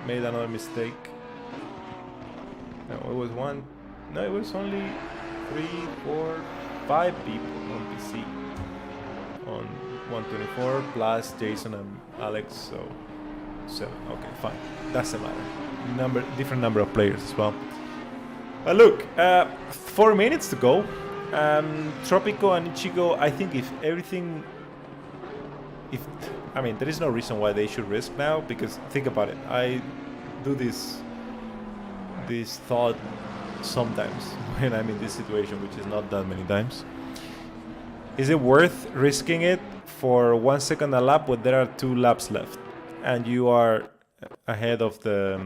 made another mistake. No, it was one. No, it was only 3, 4, 5 people on PC. On 124 plus Jason and Alex, so 7. Okay, fine. Doesn't matter. Different number of players as well. But look, 4 minutes to go. Tropico and Ichigo, I think I mean, there is no reason why they should risk now, because think about it. I do this thought sometimes when I'm in this situation, which is not that many times. Is it worth risking it for 1 second a lap when there are 2 laps left and you are ahead of the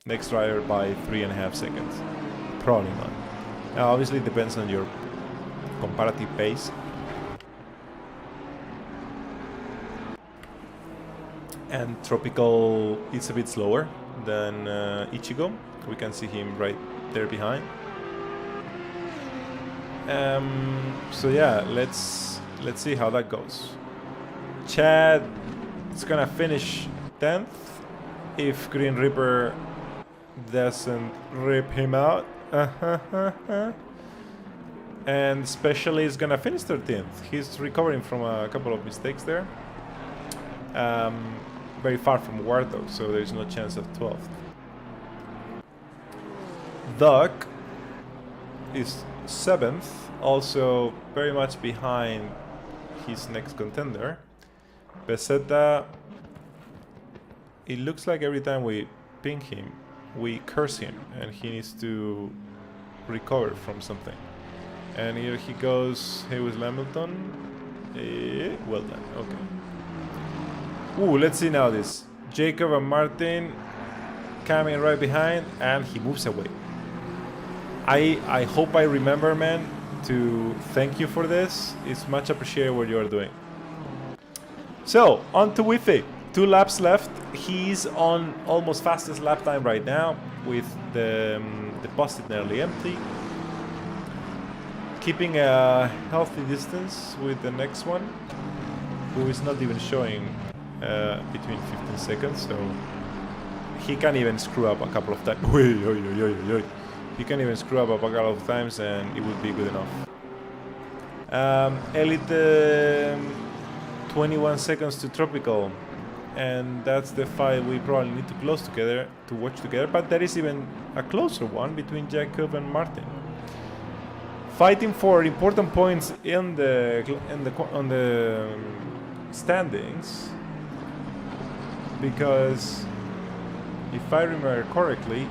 next driver by 3.5 seconds? Probably not. Now, obviously, it depends on your comparative pace. And Tropical is a bit slower than Ichigo. We can see him right there behind. So yeah, let's see how that goes. Chad is gonna finish 10th if Green Reaper doesn't rip him out. And Specially is gonna finish 13th. He's recovering from a couple of mistakes there. Very far from Warthog, so there's no chance of 12th. Duck is 7th, also very much behind his next contender. Peseta, it looks like every time we ping him, we curse him, and he needs to recover from something. And here he goes, Lewis Hamilton. Well done, okay. Ooh, let's see now this. Jacob and Martin coming right behind, and he moves away. I hope I remember, man, to thank you for this. It's much appreciated what you are doing. So, on to Wi-Fi. 2 laps left. He's on almost fastest lap time right now with the deposit nearly empty. Keeping a healthy distance with the next one, who is not even showing between 15 seconds, so he can even screw up a couple of times. He can even screw up a couple of times and it would be good enough. Elite 21 seconds to Tropical, and that's the fight we probably need to close together, to watch together, but there is even a closer one between Jacob and Martin. Fighting for important points on the standings, because if I remember correctly,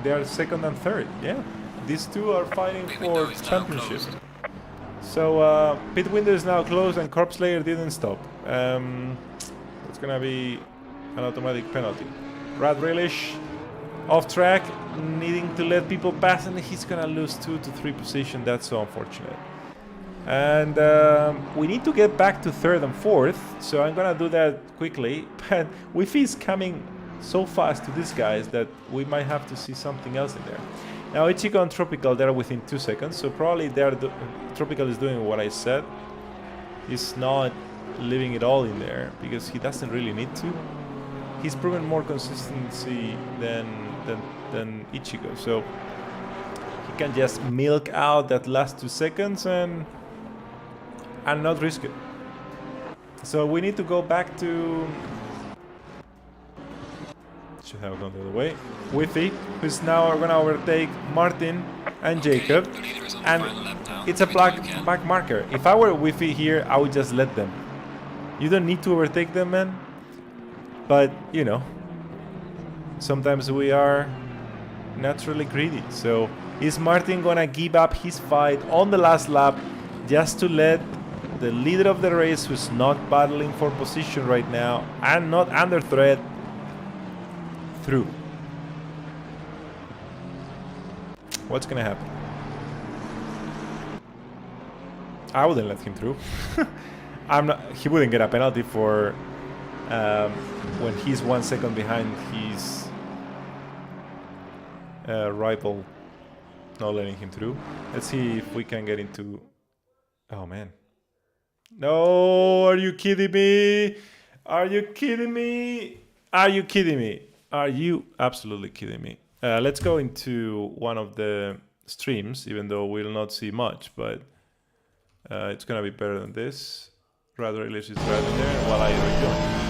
they are 2nd and 3rd. Yeah, these two are fighting for championship. So pit window is now closed and Corpse Layer didn't stop. It's gonna be an automatic penalty. Rad Relish off track, needing to let people pass, and he's gonna lose 2 to 3 position. That's so unfortunate. And we need to get back to 3rd and 4th, so I'm gonna do that quickly. But Wi-Fi is coming so fast to these guys that we might have to see something else in there. Now Ichigo and Tropical, they're within 2 seconds, so probably Tropical is doing what I said. He's not leaving it all in there because he doesn't really need to. He's proven more consistency than Ichigo, so he can just milk out that last 2 seconds and not risk it. So we need to go back to... Should have gone the other way. Wi-Fi, who's now going to overtake Martin and Jacob, and it's a black marker. If I were Wi-Fi here, I would just let them. You don't need to overtake them, man. But, you know, sometimes we are naturally greedy. So is Martin gonna give up his fight on the last lap just to let the leader of the race, who's not battling for position right now and not under threat, through? What's gonna happen? I wouldn't let him through. He wouldn't get a penalty for when he's 1 second behind his rival, not letting him through. Let's see if we can get into. Oh man! No, are you kidding me? Are you kidding me? Are you kidding me? Are you absolutely kidding me? Let's go into one of the streams, even though we'll not see much, but it's gonna be better than this. Rather, Elish is driving there while I rejoin.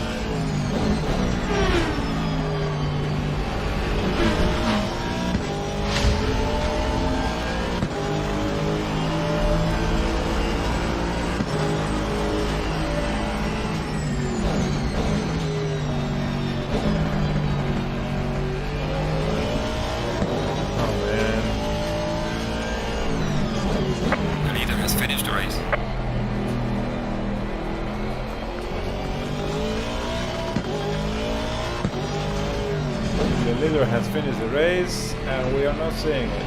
Has finished the race and we are not seeing it.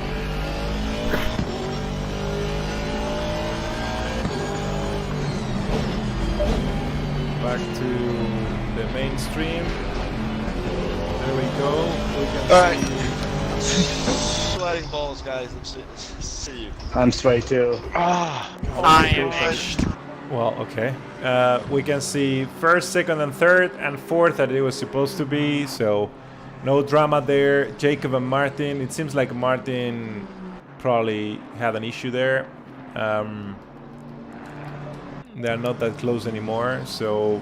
Back to the main stream. There we go. We can see. Sweating balls, guys. See you. I'm straight too. I am. Well, okay. We can see first, second, and third, and fourth that it was supposed to be. So. No drama there. Jacob and Martin. It seems like Martin probably had an issue there. They're not that close anymore, so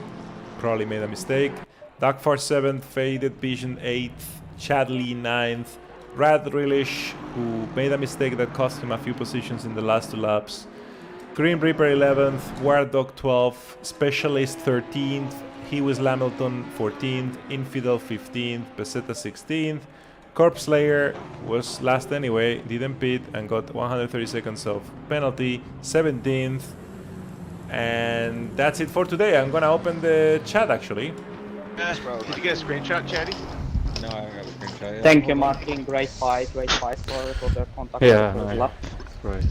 probably made a mistake. Darkfar 7th, Faded Vision 8th, Chadley 9th, Rad Relish, who made a mistake that cost him a few positions in the last 2 laps. Green Reaper 11th, War Dog 12th, Specialist 13th, Hewis Lamilton 14th, Infidel 15th, Peseta 16th. Corpse Slayer was last anyway, didn't pit and got 130 seconds of penalty, 17th. And that's it for today. I'm gonna open the chat actually. Did you get a screenshot, Chatty? No, I don't have a screenshot yet. Thank you, Martin. Great fight for the contact. Yeah, lap. right.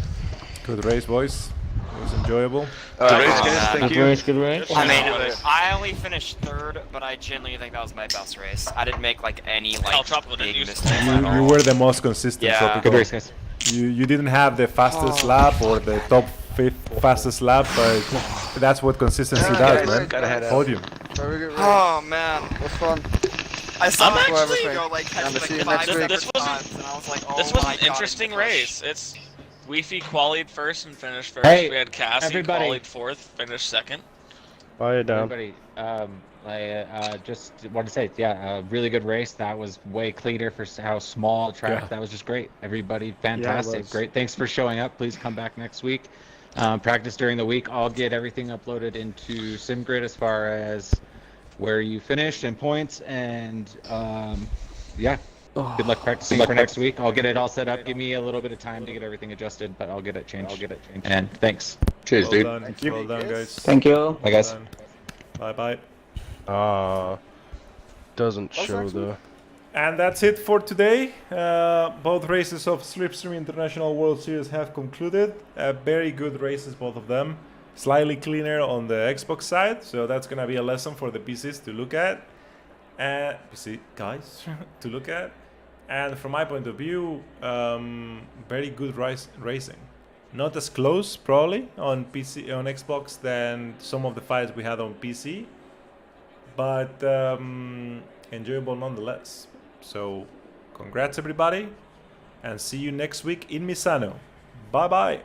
Good race, boys. It was enjoyable. Good race, guys. Thank you. Good race. I mean, I only finished 3rd, but I genuinely think that was my best race. I didn't make like any big mistakes at all. You were the most consistent. Yeah. Tropical. Good race, guys. You didn't have the fastest lap or the top 5th fastest lap, but that's what consistency does, man. Podium. Oh man, What's fun? I saw him Thanks for actually everything. go like catch I'ma like see you 5 next week. separate times, and I was like, oh This was my an God, interesting it's a push. race. It's Wi-Fi qualied first and finished first. Hey, we had Cassie everybody. qualied 4th, finished 2nd. Bye, Dom. Everybody, I just want to say, yeah, a really good race. That was way cleaner for how small track. Yeah. That was just great. Everybody, fantastic. was. Great. Thanks for showing up. Please come back next week. Practice during the week. I'll get everything uploaded into SimGrid as far as where you finished and points. And yeah, good luck practicing for next week. I'll get it all set up. Give me a little bit of time to get everything adjusted, but I'll get it changed. And thanks. Cheers, Well dude. done. Well done, guys. Thank you. Bye, guys. Bye bye. Doesn't show the. And that's it for today. Both races of Slipstream International World Series have concluded. Very good races, both of them. Slightly cleaner on the Xbox side, so that's gonna be a lesson for the PCs to look at. PC guys to look at. And from my point of view, very good racing. Not as close, probably, on PC on Xbox than some of the fights we had on PC, but enjoyable nonetheless. So, congrats everybody, and see you next week in Misano. Bye bye.